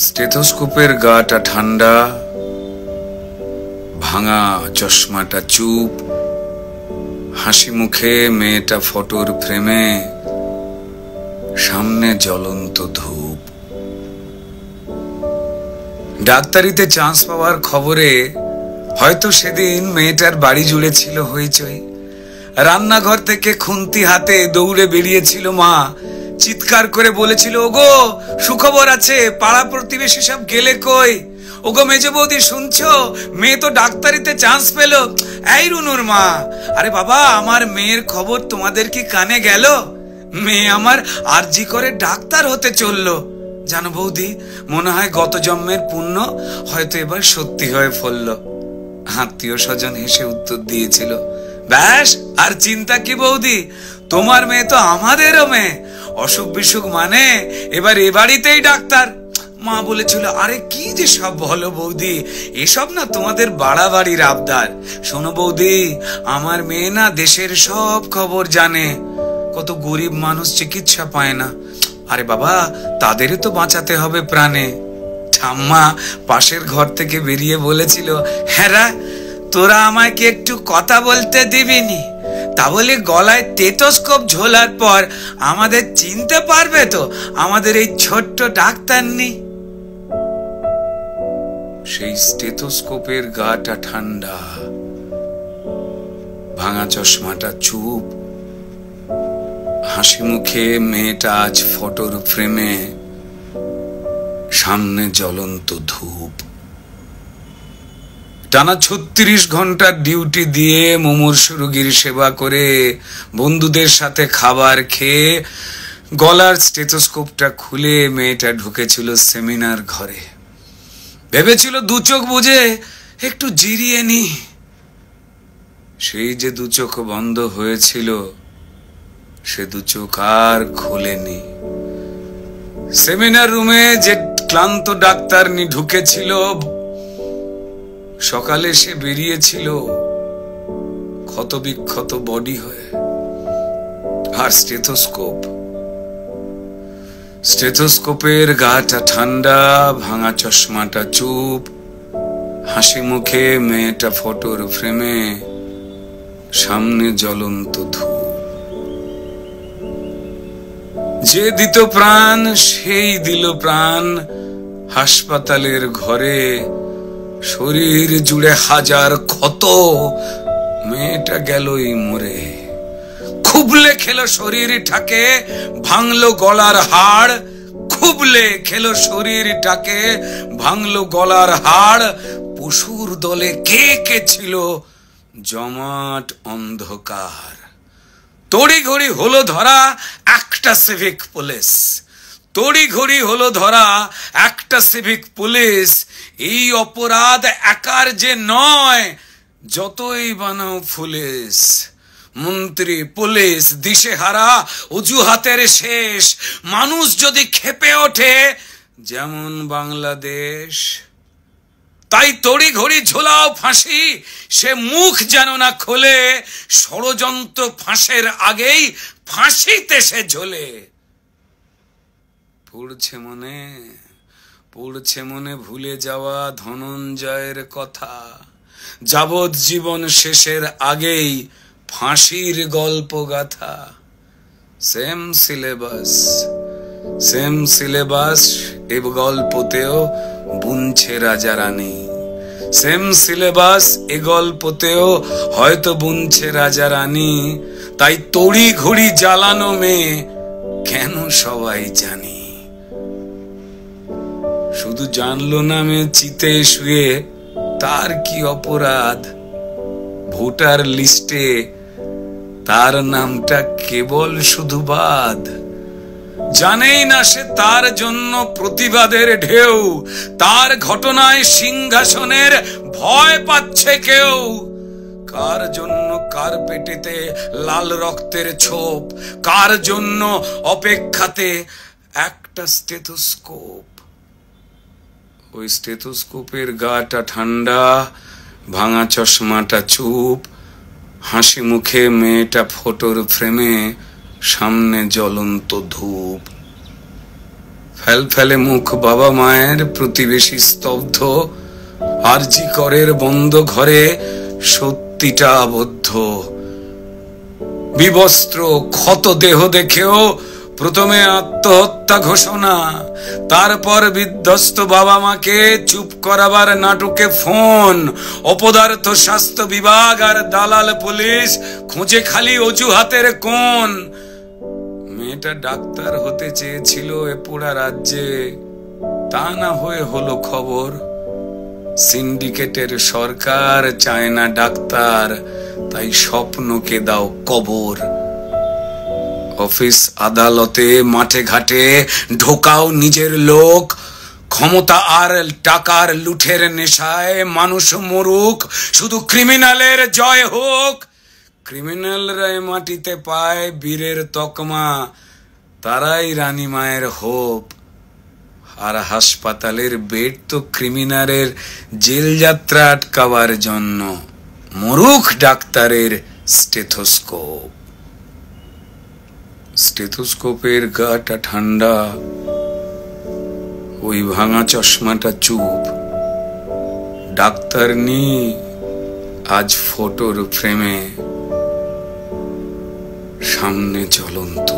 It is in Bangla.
স্টেথোস্কোপের গাটা ঠান্ডা, ভাঙা চশমাটা চুপ, হাসি মুখে মেয়েটা ফটোর ফ্রেমে, সামনে জ্বলন্ত ধূপ। ডাক্তারিতে চান্স পাওয়ার খবরে হয়তো সেদিন মেয়েটার বাড়ি জুড়ে ছিল হইচই। রান্নাঘর থেকে খুন্তি হাতে দৌড়ে বেরিয়েছিল মা, চিৎকার করে বলেছিল, ওগো সুখবর আছে, পাড়া প্রতিবেশী সব গেলে কই? ওগো মেজ বৌদি শুনছো, মেয়ে তো ডাক্তারিতে চান্স পেল। এই রুনুর মা, আরে বাবা আমার মেয়ের খবর তোমাদের কি কানে গেল? মেয়ে আমার আরজি করে ডাক্তার হতে চললো। জানো বৌদি, মনে হয় গত জন্মের পুণ্য হয়তো এবার সত্যি হয়ে ফলল। আত্মীয় স্বজন হেসে উত্তর দিয়েছিল, ব্যাস আর চিন্তা কি বৌদি, তোমার মেয়ে তো আমাদেরও মেয়ে, অসুখ বিসুখ মানে এবার এ বাড়িতেই ডাক্তার। মা বলেছিল, আরে কি যে সব বলো বৌদি, এসব না তোমাদের বাড়াবাড়ির আবদার। শোনো বৌদি, আমার মেয়ে না দেশের সব খবর জানে, কত গরিব মানুষ চিকিৎসা পায় না। আরে বাবা, তাদেরও তো বাঁচাতে হবে প্রাণে। ঠাম্মা পাশের ঘর থেকে বেরিয়ে বলেছিল, হ্যাঁ তোরা আমায় কি একটু কথা বলতে দিবিনি? তা বলে গলায় স্টেথোস্কোপ ঝোলার পর আমাদের চিনতে পারবে তো আমাদের এই ছোট্ট ডাক্তার নেই? সেই স্টেথোস্কোপের গাটা ঠান্ডা, ভাঙা চশমাটা চুপ, হাসি মুখে মেয়েটা আজ ফটোর ফ্রেমে, সামনে জ্বলন্ত ধূপ। টানা 36 ঘন্টার ডিউটি দিয়ে মুমূর্ষু রোগীর সেবা করে বন্ধুদের সাথে খাবার খেয়ে গলার স্টেথোস্কোপটা খুলে মেয়েটা ঢুকেছিল সেমিনার ঘরে। ভেবেছিল দু চোখ বুঝে একটু জিরিয়ে নি। সেই যে দু চোখ বন্ধ হয়েছিল, সে দু চোখ আর খোলেনি। সেমিনার রুমে যে ক্লান্ত ডাক্তারনি ঢুকেছিল, সকালে সে বেরিয়েছিল ক্ষত বিক্ষত বডি হয়ে। আর স্টেথোস্কোপের গাটা ঠান্ডা, ভাঙা চশমাটা চুপ, হাসি মুখে মেয়েটা ফটোর ফ্রেমে, সামনে জ্বলন্ত ধূপ। যে দিত প্রাণ সেই দিল প্রাণ হাসপাতালের ঘরে, শরীর জুড়ে হাজার ক্ষত, মেয়েটা গেলই মরে। খুবলে খেলো শরীরটাকে, ভাঙলো গলার হাড়, খুবলে খেলো শরীরটাকে, ভাঙলো গলার হাড়। পশুর দলে কে কে ছিল জমাট অন্ধকার। তড়িঘড়ি হলো ধরা একটা সিভিক পুলিশ, তড়িঘড়ি হলো ধরা একটা সিভিক পুলিশ। এই অপরাধ একার যে নয়, যতই বানাও পুলিশ। মন্ত্রী পুলিশ দিশেহারা, অজুহাতের শেষ। মানুষ যদি ক্ষেপে ওঠে যেমন বাংলাদেশ, তাই তড়িঘড়ি ঝোলাও ফাঁসি, সে মুখ যেন না খোলে। ষড়যন্ত্র ফাঁসের আগেই ফাঁসিতে সে ঝোলে। পড়ছে মনে ভুলে যাওয়া ধনঞ্জয়ের কথা, যাবজ্জীবন শেষের আগেই ফাঁসির গল্প গাথা। সেম সিলেবাস এ গল্পতেও বুনছে রাজা রানী, সেম সিলেবাস এ গল্পতেও হয়তো বুনছে রাজা রানী। তাই তড়ি ঘড়ি জ্বালানো মেয়ে কেন সবাই জানি। শুধু জানলো না মেয়ে চিতে শুয়ে তার কি অপরাধ, ভোটার লিস্টে তার নামটা কেবল শুধু বাদ। জানেই না সে তার জন্য প্রতিবাদের ঢেউ, তার ঘটনায় সিংহাসনের ভয় পাচ্ছে কেউ। কার জন্য কার পেটেতে লাল রক্তের ছোপ, কার জন্য অপেক্ষাতে একটা স্টেথোস্কোপ। ওই স্টেথোস্কোপের গাটা ঠান্ডা, ভাঙা চশমাটা চুপ, হাসি মুখে মেয়েটা ফটোর ফ্রেমে, সামনে জ্বলন্ত ধূপ। ফেল ফেলে মুখ বাবা মায়ের, প্রতিবেশী স্তব্ধ, আরজি করের বন্ধ ঘরে সত্যিটা আবদ্ধ। বিবস্ত্র ক্ষত দেহ দেখেও প্রথমে আত্মহত্যা ঘোষণা, তারপর বিধ্বস্ত বাবা মাকে চুপ করাবার নাটকে ফোন। অপদার্থ স্বাস্থ্য বিভাগ আর দালাল পুলিশ খুঁজে খালি অজুহাতের কোণ। মেয়েটা ডাক্তার হতে চেয়েছিল এ পোড়া রাজ্যে, তা না হয়ে হলো খবর। সিন্ডিকেটের সরকার চায় না ডাক্তার, তাই স্বপ্নকে দাও কবর। অফিস আদালতে মাঠে ঘাটে ঢোকাও নিজের লোক, ক্ষমতা আর টাকার লুঠের নেশায় মানুষ মরুক, শুধু ক্রিমিনালের জয় হোক। ক্রিমিনালরা মাটিতে পায় বীরের তকমা, তারাই রানী মায়ের হোপ। আর হাসপাতালের বেড তো ক্রিমিনালের জেল যাত্রা আটকাবার জন্য, মরুক ডাক্তারের স্টেথোস্কোপ। স্টেথোস্কোপের গাটা ঠান্ডা, ওই ভাঙা চশমাটা চুপ। ডাক্তার নি আজ ফটোর ফ্রেমে, সামনে জ্বলন্ত